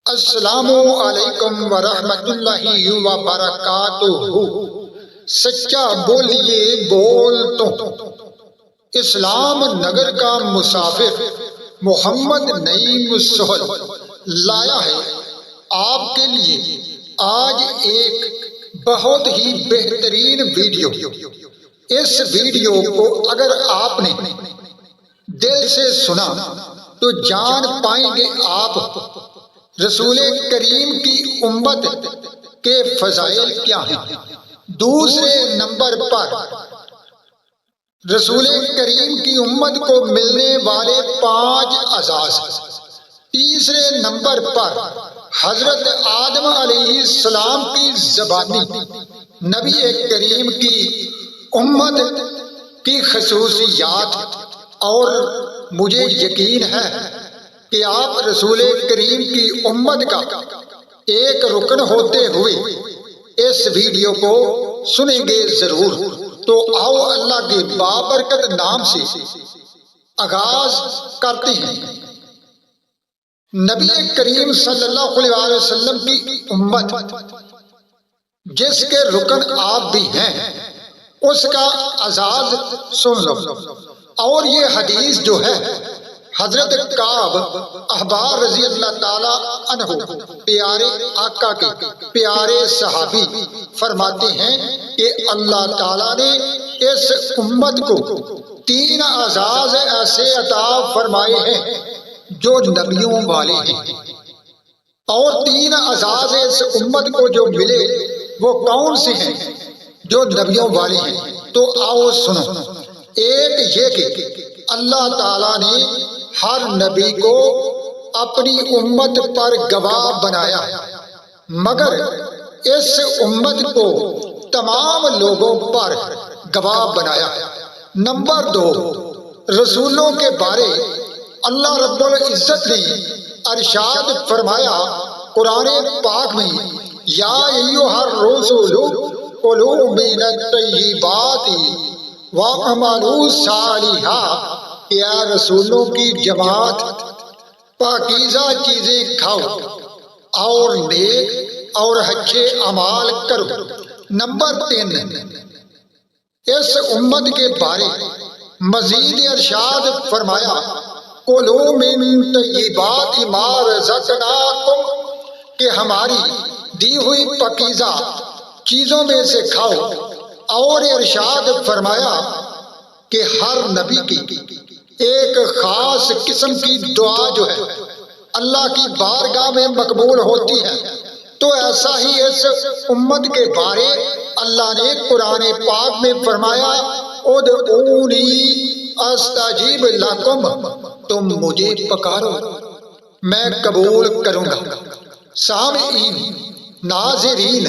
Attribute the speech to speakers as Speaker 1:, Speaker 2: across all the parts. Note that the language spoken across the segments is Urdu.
Speaker 1: السلام علیکم ورحمۃ اللہ وبرکاتہ۔ سچا بولیے بول تو اسلام نگر کا مسافر محمد نعیم سہل لایا ہے آپ کے لیے آج ایک بہت ہی بہترین ویڈیو۔ اس ویڈیو کو اگر آپ نے دل سے سنا تو جان پائیں گے آپ رسول کریم کی امت کے فضائل کیا ہیں۔ دوسرے نمبر پر رسول کریم کی امت کو ملنے والے 5 اعزاز۔ تیسرے نمبر پر حضرت آدم علیہ السلام کی زبانی نبی کریم کی امت کی خصوصیات، اور مجھے یقین ہے کہ آپ رسول کریم کی امت کا ایک رکن ہوتے ہوئے اس ویڈیو کو سنیں گے ضرور۔ تو آؤ اللہ کے بابرکت نام سے آغاز کرتے ہیں۔ نبی کریم صلی اللہ علیہ وسلم کی امت جس کے رکن آپ بھی ہیں، اس کا اعزاز سن لو۔ اور یہ حدیث جو ہے حضرت کعب احبار رضی اللہ تعالی عنہ پیارے آقا کے پیارے صحابی فرماتے ہیں کہ اللہ تعالیٰ نے اس امت کو 3 اعزاز ایسے عطا فرمائے ہیں جو نبیوں والے ہیں، اور 3 اعزاز اس امت کو جو ملے وہ کون سے ہیں جو نبیوں والے ہیں۔ تو آؤ سنو۔ ایک یہ کہ اللہ تعالیٰ نے ہر نبی کو اپنی امت پر گواہ بنایا، مگر اس امت کو تمام لوگوں پر گواہ بنایا۔ نمبر 2، رسولوں کے بارے اللہ رب العزت نے ارشاد فرمایا قرآن پاک میں، یا ایھا الرسول کلوا من الطیبات وَاعْمَلُوا صَالِحًا، یا رسولوں کی جماعت پاکیزہ چیزیں کھاؤ اور نیک اور اچھے اعمال کرو۔ نمبر 3، اس امت کے بارے مزید ارشاد فرمایا کُلُوا مِن طَیِّبَاتِ مَا رَزَقْنَاکُمْ، کہ ہماری دی ہوئی پاکیزہ چیزوں میں سے کھاؤ۔ اور ارشاد فرمایا کہ ہر نبی کی ایک خاص قسم کی دعا جو ہے اللہ کی بارگاہ میں مقبول ہوتی ہے، تو ایسا ہی اس امت کے بارے اللہ نے قرآن پاک میں فرمایا ادعونی استجیب لکم، تم مجھے پکارو میں قبول کروں گا۔ سامعین، ناظرین،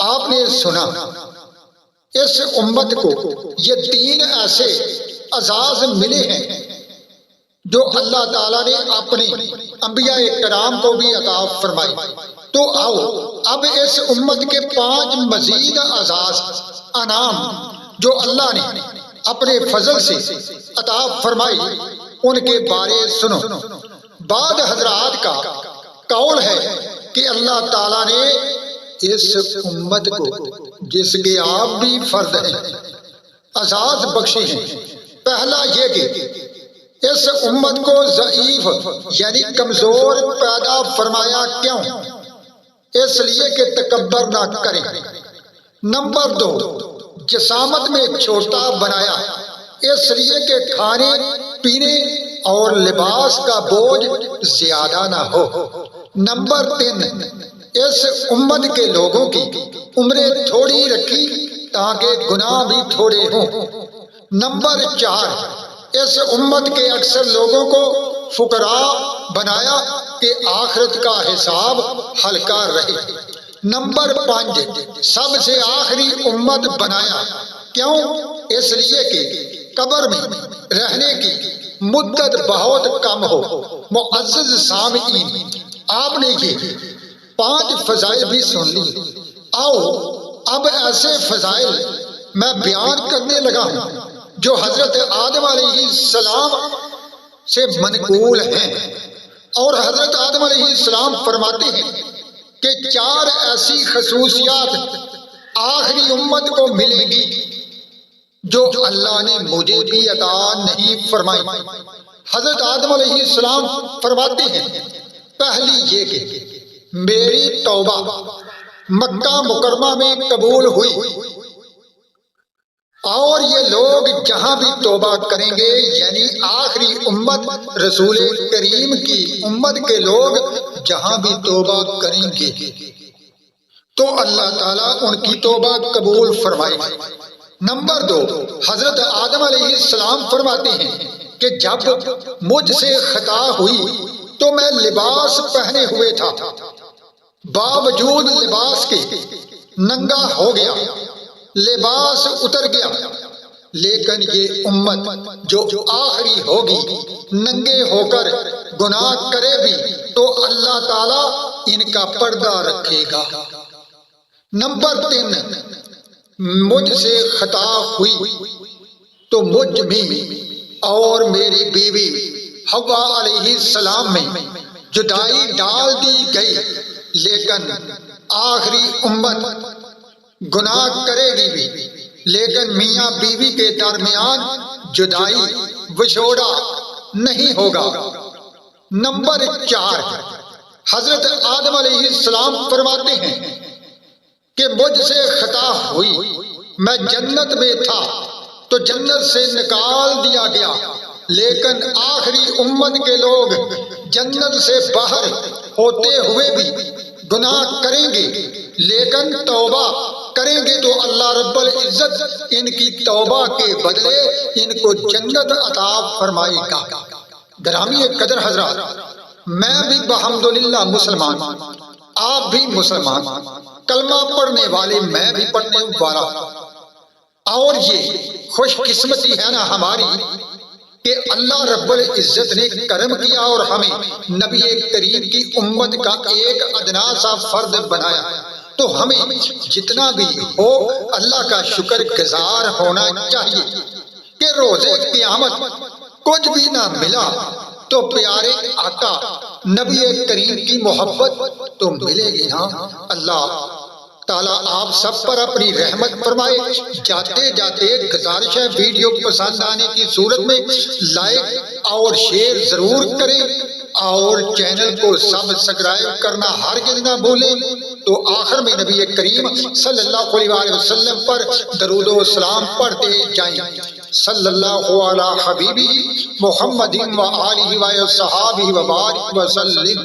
Speaker 1: آپ نے سنا اس امت کو یہ 3 ایسے اعزاز ملے ہیں جو اللہ تعالیٰ نے اپنے انبیاء کرام کو بھی عطا فرمائے۔ تو آؤ اب اس امت کے 5 مزید اعزاز انعام جو اللہ نے اپنے فضل سے عطا فرمائی ان کے بارے سنو۔ بعد حضرات کا قول ہے کہ اللہ تعالیٰ نے اس امت کو جس کے آپ بھی فرد ہیں اعزاز بخشے ہیں۔ پہلا یہ کہ اس امت کو ضعیف یعنی کمزور پیدا فرمایا، کیوں؟ اس لیے کہ تکبر نہ کریں۔ نمبر 2، جسامت میں چھوٹا بنایا، اس لیے کہ کھانے پینے اور لباس کا بوجھ زیادہ نہ ہو۔ نمبر 3، اس امت کے لوگوں کی عمریں تھوڑی رکھی تاکہ گناہ بھی تھوڑے ہوں۔ نمبر 4، اس امت کے اکثر لوگوں کو فقراء بنایا کہ آخرت کا حساب ہلکا رہے۔ نمبر 5، سب سے آخری امت بنایا، کیوں؟ اس لیے کہ قبر میں رہنے کی مدت بہت کم ہو۔ معزز سامعین، آپ نے یہ 5 فضائل بھی سن لی۔ آؤ اب ایسے فضائل میں بیان کرنے لگا ہوں جو حضرت آدم علیہ السلام سے منقول ہیں۔ اور حضرت آدم علیہ السلام فرماتے ہیں کہ 4 ایسی خصوصیات آخری امت کو ملے گی جو اللہ نے مجھے بھی عطا نہیں فرمائی۔ حضرت آدم علیہ السلام فرماتے ہیں پہلی یہ کہ میری توبہ مکہ مکرمہ میں قبول ہوئی، اور یہ لوگ جہاں بھی توبہ کریں گے، یعنی آخری امت رسول کریم کی امت کے لوگ جہاں بھی توبہ کریں گے تو اللہ تعالیٰ ان کی توبہ قبول فرمائے گا۔ نمبر 2، حضرت آدم علیہ السلام فرماتے ہیں کہ جب مجھ سے خطا ہوئی تو میں لباس پہنے ہوئے تھا، باوجود لباس کے ننگا ہو گیا، لباس اتر گیا، لیکن یہ امت جو آخری ہوگی ننگے ہو کر گناہ کرے بھی تو اللہ تعالیٰ ان کا پردہ رکھے گا۔ نمبر 3، مجھ سے خطا ہوئی تو مجھ میں اور میری بیوی حوا علیہ السلام میں جدائی ڈال دی گئی، لیکن آخری امت گناہ کرے گی بھی، لیکن میاں بیوی کے درمیان جدائی وچھوڑا نہیں ہوگا۔ نمبر 4، حضرت آدم علیہ السلام فرماتے ہیں کہ مجھ سے خطا ہوئی، میں جنت میں تھا تو جنت سے نکال دیا گیا، لیکن آخری امت کے لوگ جنت سے باہر ہوتے ہوئے بھی گناہ کریں گے، لیکن توبہ کریں گے تو اللہ رب العزت ان کی توبہ کے بدلے ان کو جنت عطا فرمائے گا۔ گرامی قدر حضرات، میں بھی بحمدللہ مسلمان، آپ بھی مسلمان، کلمہ پڑھنے والے، میں بھی پڑھنے والا، اور یہ خوش قسمتی ہے نا ہماری کہ اللہ رب العزت نے کرم کیا اور ہمیں نبی کریم کی امت کا ایک ادنا سا فرد بنایا، تو ہمیں جتنا بھی ہو اللہ کا شکر گزار ہونا چاہیے کہ روزے قیامت کچھ بھی نہ ملا تو پیارے آقا نبی کریم کی محبت تو ملے گی نا۔ اللہ تعالیٰ آپ سب پر اپنی رحمت فرمائے۔ جاتے جاتے گزارش ہے، ویڈیو پسند آنے کی صورت میں لائک اور شیئر ضرور کریں، اور چینل کو سبسکرائب کرنا ہرگز نہ بھولیں۔ تو آخر میں نبی کریم صلی اللہ علیہ وسلم پر درود و سلام پڑھتے جائیں۔ صلی اللہ علی حبیبی محمد و آلہ و صحابہ و بارک وسلم۔